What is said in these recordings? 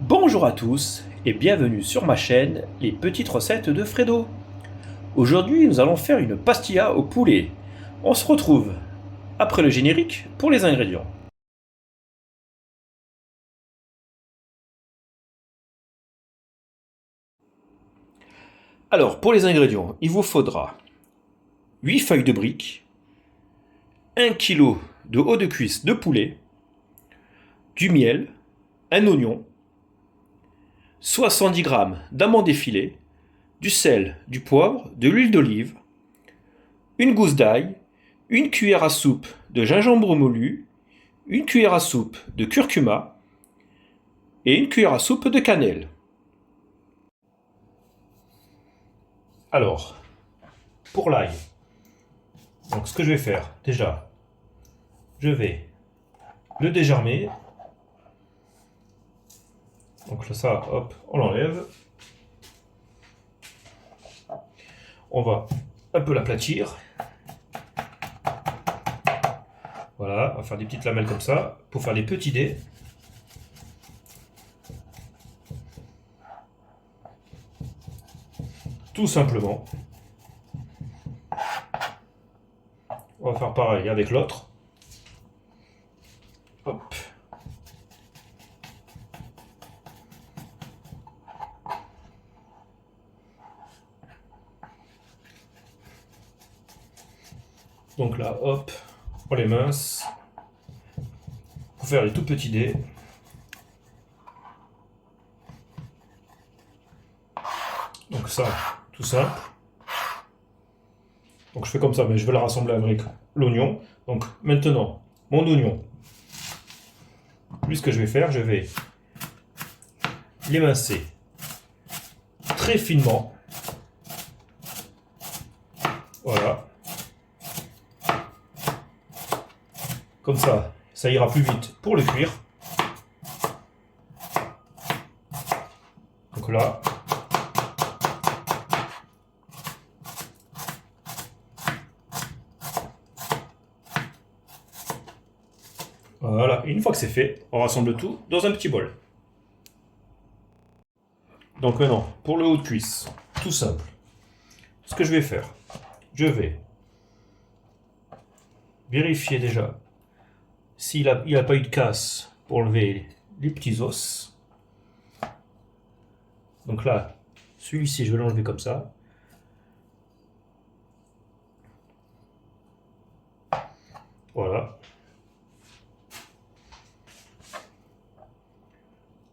Bonjour à tous et bienvenue sur ma chaîne Les Petites Recettes de Fredo. Aujourd'hui nous allons faire une pastilla au poulet. On se retrouve après le générique pour les ingrédients. Alors pour les ingrédients, il vous faudra 8 feuilles de briques, 1 kg de haut de cuisse de poulet, du miel, un oignon, 70 g d'amandes effilées, du sel, du poivre, de l'huile d'olive, une gousse d'ail, une cuillère à soupe de gingembre moulu, une cuillère à soupe de curcuma et une cuillère à soupe de cannelle. Alors, pour l'ail, donc ce que je vais faire, déjà, je vais le dégermer. Donc là, ça, hop, on l'enlève. On va un peu l'aplatir. Voilà, on va faire des petites lamelles comme ça, pour faire des petits dés. Tout simplement. On va faire pareil avec l'autre. Hop. Donc là, hop, on les mince. Pour faire les tout petits dés. Donc ça, tout simple. Donc je fais comme ça, mais je vais le rassembler avec l'oignon. Donc maintenant, mon oignon. Lui, ce que je vais faire, je vais l'émincer très finement. Voilà. Comme ça ira plus vite pour le cuire. Donc là. Voilà, et une fois que c'est fait, on rassemble tout dans un petit bol. Donc maintenant, pour le haut de cuisse, tout simple. Ce que je vais faire, je vais vérifier déjà s'il n'a pas eu de casse pour enlever les petits os. Donc là, celui-ci, je vais l'enlever comme ça. Voilà.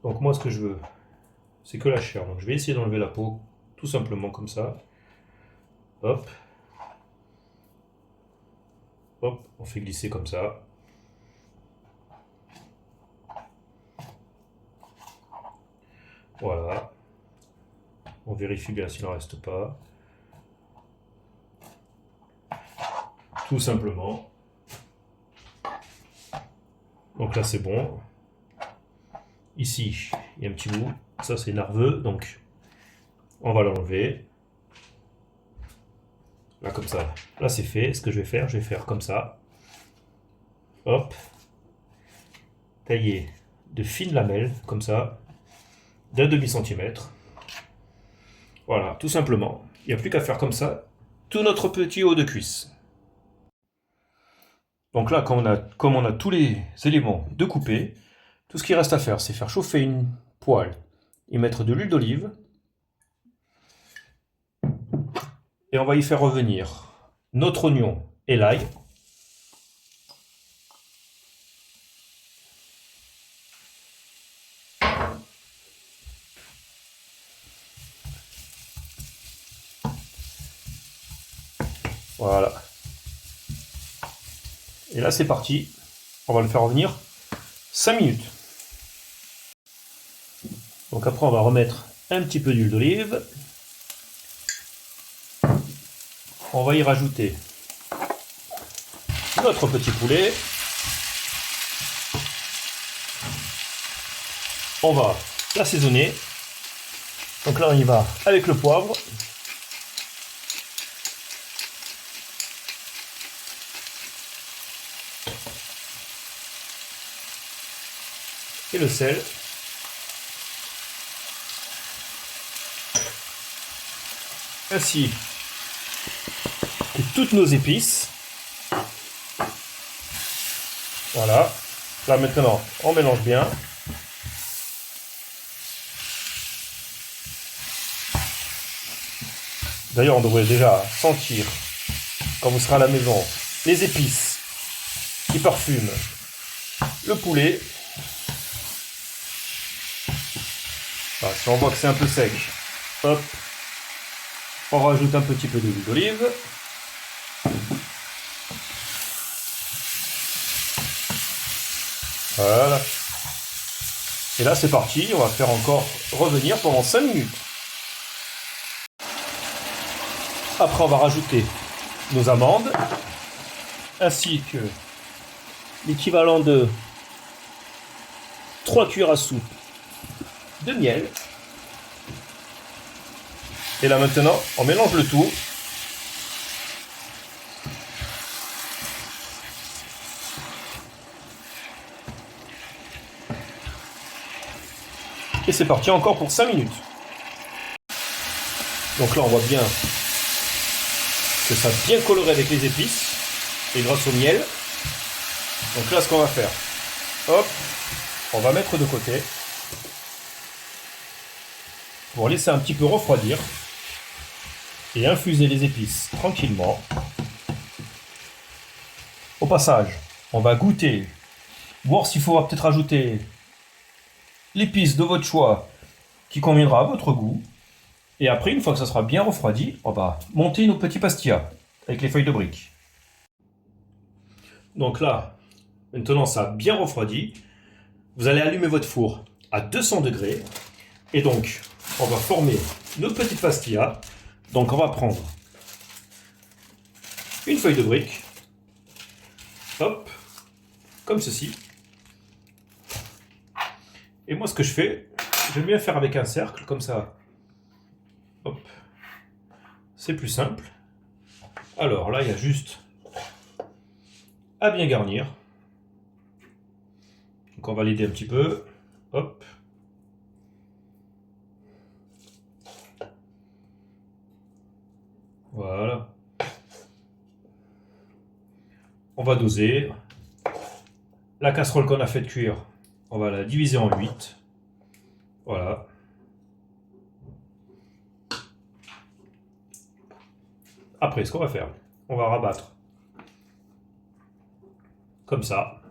Donc moi, ce que je veux, c'est que la chair. Donc je vais essayer d'enlever la peau, tout simplement comme ça. Hop. Hop, on fait glisser comme ça. Voilà. On vérifie bien s'il n'en reste pas. Tout simplement. Donc là, c'est bon. Ici, il y a un petit bout. Ça, c'est nerveux, donc on va l'enlever. Là, comme ça. Là, c'est fait. Ce que je vais faire comme ça. Hop. Tailler de fines lamelles, comme ça, d'un demi-centimètre. Voilà, tout simplement. Il n'y a plus qu'à faire comme ça tout notre petit haut de cuisse. Donc là, comme on a tous les éléments de couper, tout ce qui reste à faire, c'est faire chauffer une poêle et mettre de l'huile d'olive. Et on va y faire revenir notre oignon et l'ail. Voilà. Et là, c'est parti. On va le faire revenir 5 minutes. Donc après, on va remettre un petit peu d'huile d'olive. On va y rajouter notre petit poulet. On va l'assaisonner. Donc là, on y va avec le poivre. Et le sel. ainsi que toutes nos épices. Voilà. Là maintenant, on mélange bien. D'ailleurs, on devrait déjà sentir, quand vous serez à la maison, les épices qui parfument le poulet. Voilà, si on voit que c'est un peu sec, hop, on rajoute un petit peu d'huile d'olive. Voilà. Et là, c'est parti, on va faire encore revenir pendant 5 minutes. Après, on va rajouter nos amandes, ainsi que l'équivalent de 3 cuillères à soupe de miel. Et là maintenant, on mélange le tout. Et c'est parti encore pour 5 minutes. Donc là, on voit bien que ça a bien coloré avec les épices et grâce au miel. Donc là, ce qu'on va faire, hop, on va mettre de côté pour laisser un petit peu refroidir et infuser les épices tranquillement. Au passage, on va goûter, voir s'il faudra peut-être ajouter l'épice de votre choix qui conviendra à votre goût. Et après, une fois que ça sera bien refroidi, on va monter nos petits pastillas avec les feuilles de briques. Donc là, maintenant ça a bien refroidi. Vous allez allumer votre four à 200 degrés. Et donc, on va former nos petites pastillas. Donc on va prendre une feuille de brique. Hop, comme ceci. Et moi, ce que je fais, j'aime bien faire avec un cercle, comme ça. Hop, c'est plus simple. Alors là, il y a juste à bien garnir. Donc on va l'aider un petit peu. Hop. Voilà. On va doser. La casserole qu'on a fait cuire, on va la diviser en 8. Voilà. Après, ce qu'on va faire, on va rabattre comme ça.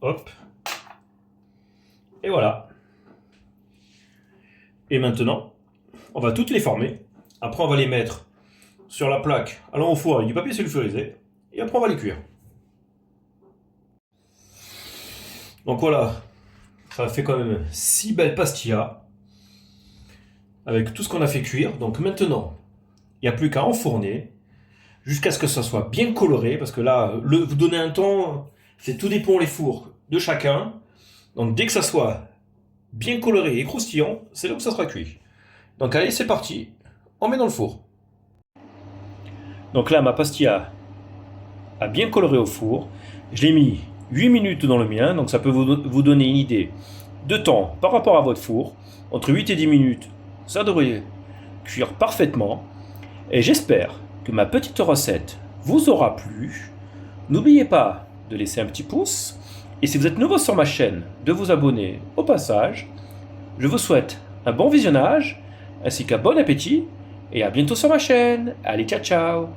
Hop. Et voilà. Et maintenant, on va toutes les former. Après, on va les mettre sur la plaque allant au four avec du papier sulfurisé. Et après, on va les cuire. Donc voilà, ça fait quand même 6 belles pastillas avec tout ce qu'on a fait cuire. Donc maintenant, il n'y a plus qu'à enfourner jusqu'à ce que ça soit bien coloré. Parce que là, vous donnez un temps, c'est tout dépend les fours de chacun. Donc dès que ça soit bien coloré et croustillant, c'est là où ça sera cuit. Donc allez, c'est parti, on met dans le four. Donc là, ma pastilla a bien coloré au four. Je l'ai mis 8 minutes dans le mien, donc ça peut vous donner une idée de temps par rapport à votre four. Entre 8 et 10 minutes, ça devrait cuire parfaitement. Et j'espère que ma petite recette vous aura plu. N'oubliez pas de laisser un petit pouce. Et si vous êtes nouveau sur ma chaîne, de vous abonner au passage. Je vous souhaite un bon visionnage, ainsi qu'un bon appétit. Et à bientôt sur ma chaîne. Allez, ciao ciao!